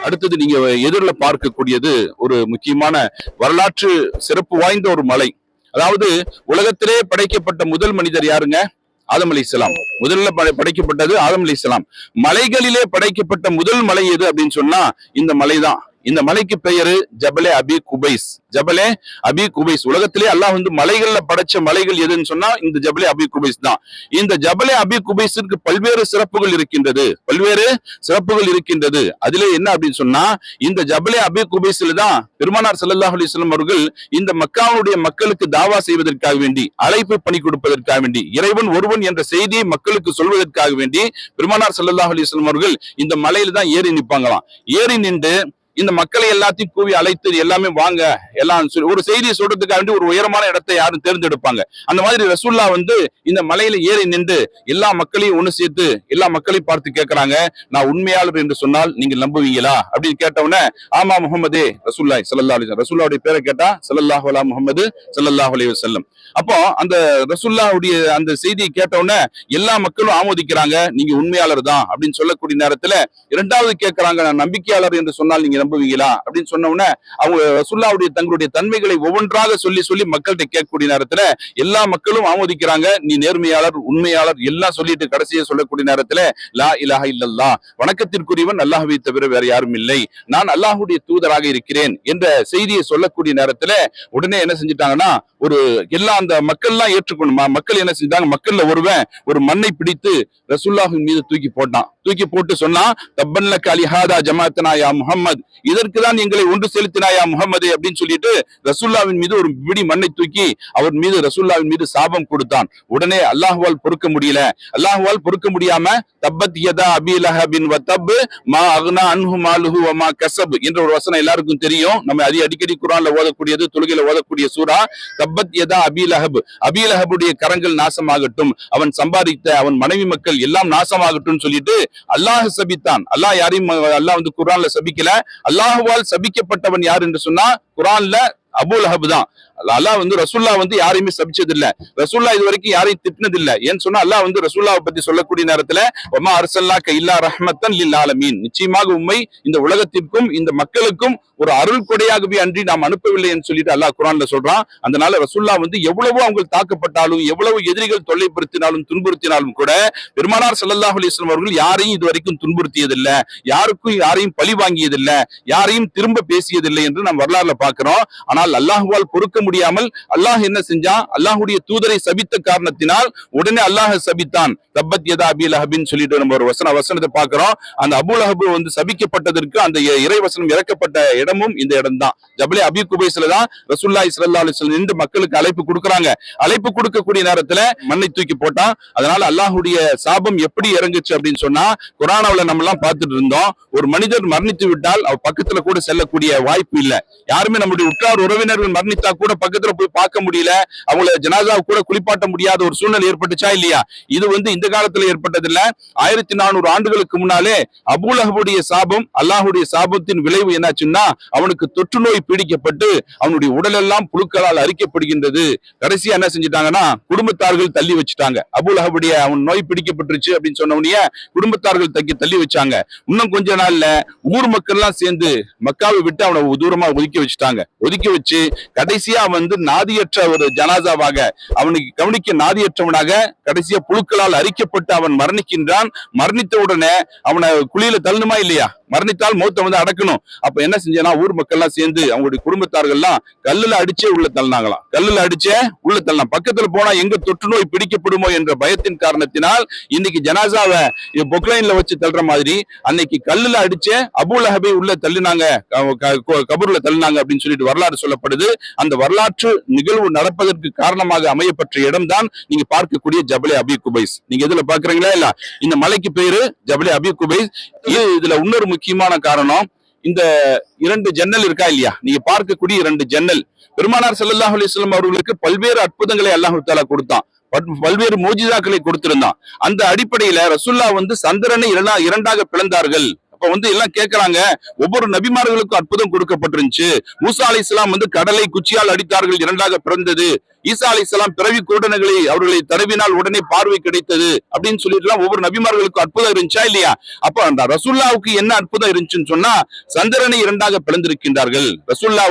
அடுத்தது நீங்க எதிரில் பார்க்கக்கூடியது ஒரு முக்கியமான வரலாற்று சிறப்பு வாய்ந்த ஒரு மலை. அதாவது உலகத்திலே படைக்கப்பட்ட முதல் மனிதர் யாருங்க? ஆதம் அலைஹிஸ்ஸலாம். முதல்ல படைக்கப்பட்டது ஆதம் அலைஹிஸ்ஸலாம். மலைகளிலே படைக்கப்பட்ட முதல் மலை எது அப்படின்னு சொன்னா இந்த மலைதான். இந்த மலைக்கு பெயரு ஜபலே அபி குபைஸ். ஜபலே அபி குபைஸ். உலகத்திலே அல்லாஹ் வந்து மலைகள்ல படைச்ச மலைகள் எதுன்னு சொன்னா இந்த ஜபலே அபி குபைஸ் தான். இந்த ஜபலே அபி குபைஸிற்கு பல்வேறு சிறப்புகள் இருக்கின்றது. அதுல என்ன அப்படின்னு சொன்னா இந்த ஜபலே அபி குபைஸ்ல தான் பெருமானார் ஸல்லல்லாஹு அலைஹி வஸல்லம் அவர்கள் இந்த மக்காவுடைய மக்களுக்கு தாவா செய்வதற்காக வேண்டி, அழைப்பு பணி கொடுப்பதற்காக வேண்டி, இறைவன் ஒருவன் என்ற செய்தியை மக்களுக்கு சொல்வதற்காக வேண்டி பெருமானார் ஸல்லல்லாஹு அலைஹி வஸல்லம் அவர்கள் இந்த மலையில தான் ஏறி நிற்பாங்களாம். ஏறி நின்று இந்த மக்களை எல்லாத்தையும் கூவி அழைத்து எல்லாமே வாங்க எல்லாம் ஒரு செய்தியை சொல்றதுக்காக வேண்டி ஒரு உயரமான இடத்தை யாரும் தேர்ந்தெடுப்பாங்க. அந்த மாதிரி ரசூல்லா வந்து இந்த மலையில ஏறி நின்று எல்லா மக்களையும் ஒண்ணு சேர்த்து எல்லா மக்களையும் பார்த்து கேட்கறாங்க, நான் உண்மையாளர் என்று சொன்னால் நீங்கள் நம்புவீங்களா அப்படின்னு கேட்டவுடனே ஆமா முஹம்மதே ரசூலுல்லாஹி ஸல்லல்லாஹு அலைஹி வஸல்லம். ரசூலுல்லாஹுடைய பேரை கேட்டா ஸல்லல்லாஹு அலா முஹம்மது ஸல்லல்லாஹு அலைஹி வஸல்லம். அப்போ அந்த ரசூலுல்லாஹுடைய அந்த செய்தியை கேட்டவுடனே எல்லா மக்களும் ஆமோதிக்கிறாங்க, நீங்க உண்மையாளர் தான் அப்படின்னு சொல்லக்கூடிய நேரத்துல இரண்டாவது கேட்கறாங்க, நான் நம்பிக்கையாளர் என்று சொன்னால் நீங்க நம்புவீங்களா அப்படின்னு சொன்ன உடனே அவங்க ரசூலுல்லாஹுடைய தங்களுடைய தன்மைகளை ஒவ்வொன்றாக சொல்லி மக்கள்கிட்ட கேட்கக்கூடிய நேரத்துல எல்லா மக்களும் ஆமோதிக்கிறாங்க, நீ நேர்மையாளர் உண்மையாளர் எல்லாம் சொல்லிட்டு கடைசியை சொல்லக்கூடிய நேரத்துல லா இலாஹ இல்லல்லாஹ், வணக்கத்திற்குரியவன் அல்லாஹ்வை தவிர வேற யாரும் இல்லை, நான் அல்லாஹ்வுடைய தூதராக இருக்கிறேன் என்ற செய்தியை சொல்லக்கூடிய நேரத்துல உடனே என்ன செஞ்சிட்டாங்கன்னா ஒரு எல்லாம் அந்த மக்கள் எல்லாம் ஏற்றுக்கொள்ளுமா. மக்கள் என்ன செஞ்சாங்க, மக்கள்ல ஒருவன் ஒரு மண்ணை பிடித்து ரசூலுல்லாஹின் மீது தூக்கி போட்டு சொன்னா தப்பன்லக அலிஹாதா ஜமாஅத்தனா யா முஹம்மத், இதற்குதான் எங்களை ஒன்று செலுத்தினாயா முஹம்மதே அப்படின்னு சொல்லிட்டு ரசூலுல்லாஹின் மீது ஒரு பிடி மண்ணை தூக்கி அவர் மீது ரசூலுல்லாஹின் மீது சாபம் கொடுத்தான். உடனே அல்லாஹ்வால் பொறுக்க முடியாம தப்பத் யதா அபீ லஹபின் வ தப் மா அக்னா அன்ஹு மாலுஹு வ மா கஸப் என்ற ஒரு வசனம் எல்லாருக்கும் தெரியும். நம்ம அடிக்கடி குர்ஆன்ல ஓதக்கூடியது, தொழுகையில ஓதக்கூடிய சூரா தப்பத் யதா அபீ லஹப். அபீ லஹபுடைய கரங்கள் நாசமாகட்டும், அவன் சம்பாதித்த அவன் மனைவி மக்கள் எல்லாம் நாசமாகட்டும் சொல்லிட்டு அல்லாஹ் சபித்தான். அல்லாஹ் யாரையும் அல்லாஹ் வந்து குர்ஆன்ல சபிக்கல. அல்லாஹ்வால் சபிக்கப்பட்டவன் யார் என்று சொன்னா குர்ஆன்ல அபூ லஹப் தான். அல்லாஹ் வந்து ரசூல்லா வந்து யாரையுமே சபிச்சது இல்ல. ரசூல்லா இது வரைக்கும் யாரையும் திட்டினது இல்ல. ஏன்னு சொன்னா அல்லாஹ் வந்து ரசூல்லாவை பத்தி சொல்லக்கூடிய நேரத்துல வமா அர்சல்னாக இல்லா ரஹ்மத்தன் லில் ஆலமீன், நிச்சயமாக உம்மை இந்த உலகத்திற்கும் இந்த மக்களுக்கும் ஒரு அருள் கொடையாகவே அன்றி நாம் அனுப்பவில்லை என்று சொல்லிட்டு அல்லாஹ் குர்ஆன்ல சொல்றான். அதனால ரசூல்லா வந்து எவ்வளவோ அவங்க தாக்கப்பட்டாலும் எவ்வளவு எதிரிகள் தொல்லைப்படுத்தினாலும் துன்புறுத்தினாலும் கூட பெருமானார் ஸல்லல்லாஹு அலைஹி வஸல்லம் அவர்கள் யாரையும் இது வரைக்கும் துன்புறுத்தியதில்ல, யாரையும் பழி வாங்கியதில்ல, யாரையும் திரும்ப பேசியதில்லை என்று நாம் வரலாறுல பார்க்கிறோம். ஆனால் அல்லாஹ்வால் பொறுக்க முடியாமல் அல்லாஹ் என்ன செஞ்சான், அல்லாஹ்வுடைய தூதரை சபித்த காரணத்தினால் உடனே அல்லாஹ் சபித்தான். தப்பத் யதா அபீ லஹபின் சொல்லிட்டு நம்ம ஒரு வசனத்தை பார்க்கிறோம். அந்த அபூ லஹப் வந்து சபிக்கப்பட்டதற்கு அந்த இறை வசனம் இறக்கப்பட்ட இடமும் இந்த இடம் தான். ஜபலே அபீ குபைஸ்ல தான் ரசூலுல்லாஹி ஸல்லல்லாஹு அலைஹி வஸல்லம் நின்று மக்களுக்கு அழைப்பு கொடுக்கறாங்க. அழைப்பு கொடுக்கக்கூடிய நேரத்துல மண்ணை தூக்கி போட்டான். அதனால அல்லாஹ்வுடைய சாபம் எப்படி இறங்குச்சு அப்படின்னு சொன்னா குர்ஆன்ல நம்ம எல்லாம் பார்த்துட்டு இருந்தோம். ஒரு மனிதர் மரணித்து விட்டால் அவர் பக்கத்துல கூட செல்லக்கூடிய வாய்ப்பு இல்லை. யாருமே நம்முடைய உற்றார் உறவினர்கள் மரணித்தா கூட பக்கத்துல போய் பார்க்க முடியல, அவங்கள ஜனாசாவை கூட குளிப்பாட்ட முடியாத ஒரு சூழ்நிலை ஏற்பட்டுச்சா இல்லையா? இது வந்து இந்த காலத்துல ஏற்பட்டது இல்ல. 1400 ஆண்டுகளுக்கு முன்னாலே அபூ லஹபுடைய சாபம், அல்லாஹ்வுடைய சாபத்தின் விளைவு என்னாச்சுன்னா அவனுக்கு தொற்று நோய் பீடிக்கப்பட்டு அவனுடைய உடல் எல்லாம் புழுக்களால் அரிக்கப்படுகின்றது. கடைசியா என்ன செஞ்சிட்டாங்கன்னா குடும்பத்தார்கள் தள்ளி வச்சுட்டாங்க. அபூ லஹபுடைய அவன் நோய் பிடிக்கப்பட்டுருச்சு அப்படின்னு சொன்ன உடனே குடும்பத்தார்கள் தள்ளி வச்சாங்க. இன்னும் கொஞ்ச நாள்ல ஊர் மக்கள் எல்லாம் சேர்ந்து மக்காவை விட்டு அவனை தூரமா ஒதுக்கி வச்சுட்டாங்க. ஒதுக்கி வச்சு கடைசியா வந்து நாதியற்ற ஒரு ஜனாசாவாக, அவனுக்கு கவனிக்க நாதியற்றவனாக கடைசியா புழுக்களால் அரிக்கப்பட்டு அவன் மரணிக்கின்றான். மரணித்த உடனே அவனை குழியில தள்ளணுமா இல்லையா? மரணித்தால் மௌத்தை வந்து அடக்கணும். அப்ப என்ன செஞ்சா ஊர் மக்கள் எல்லாம் சேர்ந்து அவங்களுடைய குடும்பத்தார்கள் எல்லாம் கல்லுல அடிச்சே உள்ள தள்ளினாங்களாம். பக்கத்துல போனா எங்க தொற்று நோய் பிடிக்கப்படுமோ என்ற பயத்தின் காரணத்தினால் இன்னைக்கு ஜனாசாவை பொக்லைன்ல வச்சு தள்ளுற மாதிரி அன்னைக்கு கல்லுல அடிச்சே அபூ லஹபை உள்ள தள்ளினாங்க, கபூர்ல தள்ளினாங்க அப்படின்னு சொல்லிட்டு வரலாறு சொல்லப்படுது. அந்த வரலாற்று நிகழ்வு நடப்பதற்கு காரணமாக அமையப்பட்ட இடம் தான் நீங்க பார்க்கக்கூடிய ஜபலே அபீ குபைஸ். நீங்க இதுல பாக்குறீங்களா இல்ல? இந்த மலைக்கு பேரு ஜபலே அபீ குபைஸ். இதுல இன்னொரு முக்கியமான காரணம், இந்த 2 ஜன்னல் இருக்கா இல்லையா? நீங்க பார்க்கக்கூடிய 2 ஜன்னல் பெருமானார் ஸல்லல்லாஹு அலைஹி வஸல்லம் அவர்களுக்கு பல்வேறு அற்புதங்களை அல்லாஹ் தஆலா கொடுத்தான், பல்வேறு மோஜிசாக்களை கொடுத்திருந்தான். அந்த அடிப்படையில ரசூலுல்லாஹ் வந்து சந்திரனை இரண்டாக பிளந்தார்கள். அப்ப எல்லாம் கேட்கறாங்க, ஒவ்வொரு நபிமார்களுக்கும் அற்புதம் கொடுக்கப்பட்டிருந்துச்சு. மூசா அலைஹிஸ்ஸலாம் கடலை குச்சியால் அடித்தார்கள், இரண்டாக பிறந்தது. ஈசா அலைஹிஸ்ஸலாம் பிறவி கூடனைகளை அவர்களை தடவினால் உடனே பார்வை கிடைத்தது அப்படின்னு சொல்லிட்டு ஒவ்வொரு நபிமார்களுக்கும் அற்புதம் இருந்துச்சா இல்லையா? அப்ப அந்த ரசூல்லாவுக்கு என்ன அற்புதம் இருந்துச்சுன்னு சொன்னா, சந்திரனை இரண்டாக பிளந்திருக்கின்றார்கள். ரசூல்லா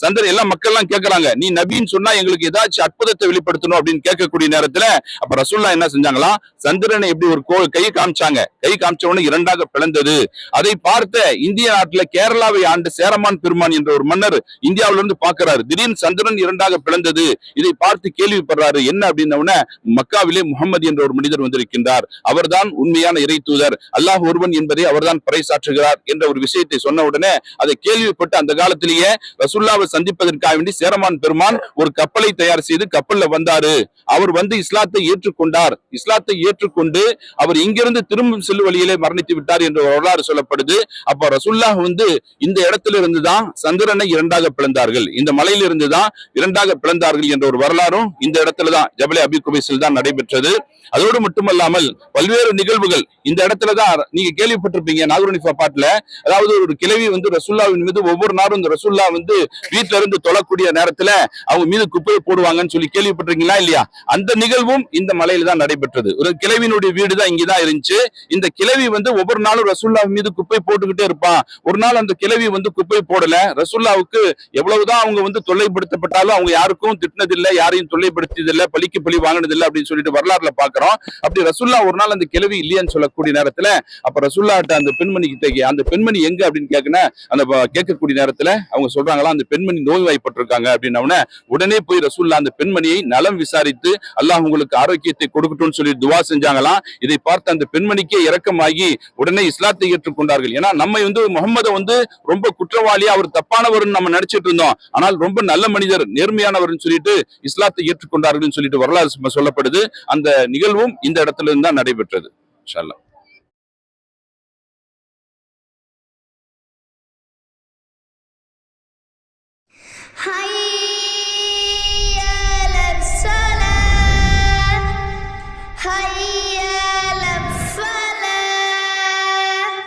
சந்திரன் எல்லாம் மக்கள் எல்லாம் கேட்கறாங்க, நீ நபின்னு சொன்னா எங்களுக்கு ஏதாச்சும் அற்புதத்தை வெளிப்படுத்தணும் அப்படின்னு கேட்கக்கூடிய நேரத்துல அப்ப ரசூல்லா என்ன செஞ்சாங்களா, சந்திரனை எப்படி ஒரு கை காமிச்சாங்க. கை காமிச்ச உடனே இரண்டாக பிளந்தது. அதை பார்த்த இந்திய நாட்டுல கேரளாவை ஆண்டு சேரமான் பெருமான் என்ற ஒரு மன்னர் இந்தியாவில இருந்து பாக்குறாரு. திடீர்னு சந்திரன் இரண்டாக பிளந்தது. இதை பார்த்து கேள்விப்படுறாரு. என்ன அப்படின்ன மக்காவிலே முகமது என்ற ஒரு மனிதர் வந்திருக்கின்றார், அவர்தான் உண்மையான இறை தூதர், அல்லாஹ் ஒருவன் என்பதை அவர்தான் பறைசாற்றுகிறார் என்ற ஒரு விஷயத்தை சொன்ன உடனே அதை கேள்விப்பட்டு அந்த காலத்திலேயே ரசூல்லாவை சந்திப்பதற்காக வேண்டி சேரமான் பெருமான் ஒரு கப்பலை தயார் செய்து கப்பல்ல வந்தாரு. அவர் இஸ்லாத்தை ஏற்றுக்கொண்டார். இஸ்லாத்தை ஏற்றுக்கொண்டு அவர் இங்கிருந்து திரும்பும் செல்லும் வழியிலே மரணித்து விட்டார் என்ற வரலாறு சொல்லப்படுது. அப்ப ரசூல்லாஹ் இந்த இடத்துல இருந்துதான் சந்திரனை இரண்டாக பிளந்தார்கள், இந்த மலையில இருந்துதான் இரண்டாக பிளந்தார்கள் என்ற ஒரு வரலாறும் இந்த இடத்துலதான் ஜபலே அபி குபைஸில் தான் நடைபெற்றது. அதோடு மட்டுமல்லாமல் பல்வேறு நிகழ்வுகள் இந்த இடத்துலதான் நீங்க கேள்விப்பட்டிருப்பீங்க. நாகூர்னிஃபா பாட்டுல அதாவது ஒரு கிழவி ரசூல்லாவின் மீது ஒவ்வொரு நாளும் இந்த ரசூல்லா வீட்டுல இருந்து தொழக்கூடிய நேரத்துல அவங்க மீது குப்பையை போடுவாங்கன்னு சொல்லி கேள்விப்பட்டிருக்கீங்களா இல்லையா? அந்த நிகழ்வும் இந்த மலையில தான் நடைபெற்றது. ஒரு கிழவியினுடைய வீடு தான் இங்கதான் இருந்துச்சு. இந்த கிழவி ஒவ்வொரு நாளும் ரசூல்லா மீது குப்பை போட்டுக்கிட்டே இருப்பான். ஒரு நாள் அந்த கிழவி குப்பை போடல. ரசூல்லாவுக்கு எவ்வளவுதான் அவங்க தொல்லைப்படுத்தப்பட்டாலும் அவங்க யாருக்கும் திட்டினதில்லை, யாரையும் தொல்லைப்படுத்தியதில்லை, பழிக்கு பழி வாங்கினதில்லை அப்படின்னு சொல்லிட்டு வரலாறுல பாக்குறோம். அப்படி ரசூல்லா ஒரு நாள் அந்த கிழவி இல்லையான்னு சொல்லக்கூடிய நேரத்துல அப்ப ரசூல்லாட்ட அந்த பெண்மணி கிட்ட அந்த பெண்மணி எங்க அப்படின்னு அந்த கேட்கக்கூடிய நேரத்துல அவங்க சொல்றாங்களா, அந்த பெண்மணி நோய்வாய்ப்பட்டிருக்காங்க அப்படின்ன உடனே போய் ரசூல்லா அந்த பெண்மணியை நலம் விசாரித்து அல்லாஹ் உங்களுக்கு ஆரோக்கியத்தை கொடுக்கட்டும்னு சொல்லி துவா செஞ்சாங்களாம். இதை பார்த்து அந்த பெண்மணிக்கே இரக்கமாகி உடனே இஸ்லாத்தை ஏற்றுக்கொண்டார்கள். ஏன்னா நம்ம முகமதை ரொம்ப குற்றவாளியா அவர் தப்பானவர் நம்ம நினைச்சிட்டு இருந்தோம், ஆனால் ரொம்ப நல்ல மனிதர், நேர்மையானவர் சொல்லிட்டு இஸ்லாத்தை ஏற்றுக்கொண்டார்கள் சொல்லிட்டு வரலாறு சொல்லப்படுது. அந்த நிகழ்வும் இந்த இடத்துல இருந்து தான் நடைபெற்றது. இன்ஷா அல்லாஹ். Hi